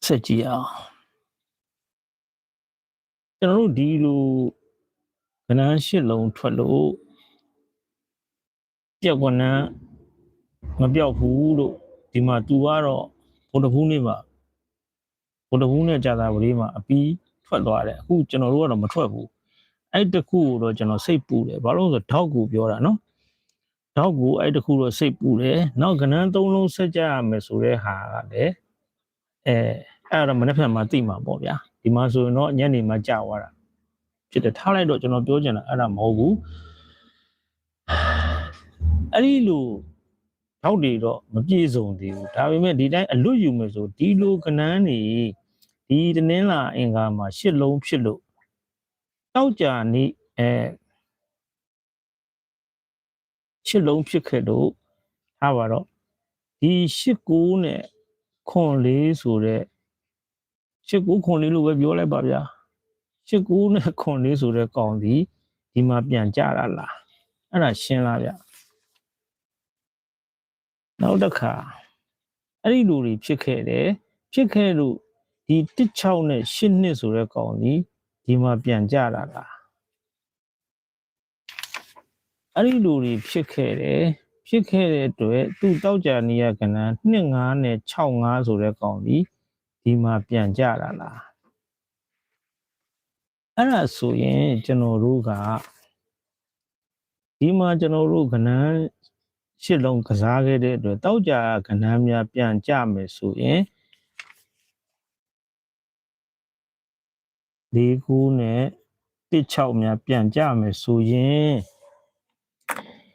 ဆက်ကြည့်အောင်ကျွန်တော်တို့ဒီလိုကဏ္ဍရှစ်လုံးထွက်လို့ပြက်ကွနန်းမပြောက်ဘူးလို့ဒီမှာသူကတော့ဗုဒ္ဓဘုနေ့မှာဗုဒ္ဓဘုနဲ့ကြာသပတေးမှာအပီးထွက်သွားတယ်အခုကျွန်တော်တို့ကတော့မထွက်ဘူးအဲ့တခုကိုတော့ကျွန်တော်စိတ်ပူတယ်ဘာလို့လဲဆိုတော့ဓောက်ကိုပြောတာနော်ဓောက်ကိုအဲ့တခုတော့စိတ်ပူတယ်နောက်ကဏ္ဍသုံးလုံးဆက်ကြရမယ်ဆိုတဲ့ဟာကလည်းအဲ့တော့မနေ့ကမှသိမှာပေါ့ဗျာဒီမှာဆိုရင်တော့ညနေမှကြာသွားတာဖြစ်တယ်ထားလိုက်တော့ကျွန်တော်ပြောချင်တာအဲ့ဒါမဟုတ်ဘူးအဲ့ဒီလိုထောက်တွေတော့မပြည့်စုံသေးဘူးဒါပေမဲ့ဒီတိုင်းအလွတ်ယူမယ်ဆိုဒီလိုကဏ္ဍနေဒီတနင်္လာအင်္ဂါမှာရှစ်လုံးဖြစ်လို့တောက်ကြနေရှစ်လုံးဖြစ်ခဲ့လို့ထားပါတော့ဒီရှစ်ကိုးနဲ့ခွန်လေးဆိုတဲ့ရှစ်ကိုးခွန်လေးလို့ပဲပြောလိုက်ပါဗျာရှစ်ကိုးနဲ့ခွန်လေးဆိုတဲ့ကောင်ဒီဒီမှာပြန်ကြတာလားအဲ့ဒါရှင်းလားဗျနောက်တစ်ခါအဲ့ဒီလူတွေဖြစ်ခဲ့တယ်ဖြစ်ခဲ့လို့ဒီ16နဲ့8နှစ်ဆိုတဲ့ကောင်ဒီမှာပြန်ကြတာလားအဲ့ဒီလူတွေဖြစ်ခဲ့တယ်ဖြစ်ခဲ့တဲ့အတွက်သူ့တောက်ကြနေရကဏ္ဍ25နဲ့65ဆိုတဲ့ကောင်ဒီမှာပြန်ကြတာလားအဲ့ဒါဆိုရင်ကျွန်တော်တို့ကဒီမှာကျွန်တော်တို့ကဏ္ဍရှစ်လုံးကစားခဲ့တဲ့အတွက်တောက်ကြကဏ္ဍများပြန်ကြမယ်ဆိုရင်၄ခုနဲ့16များပြန်ကြမယ်ဆိုရင်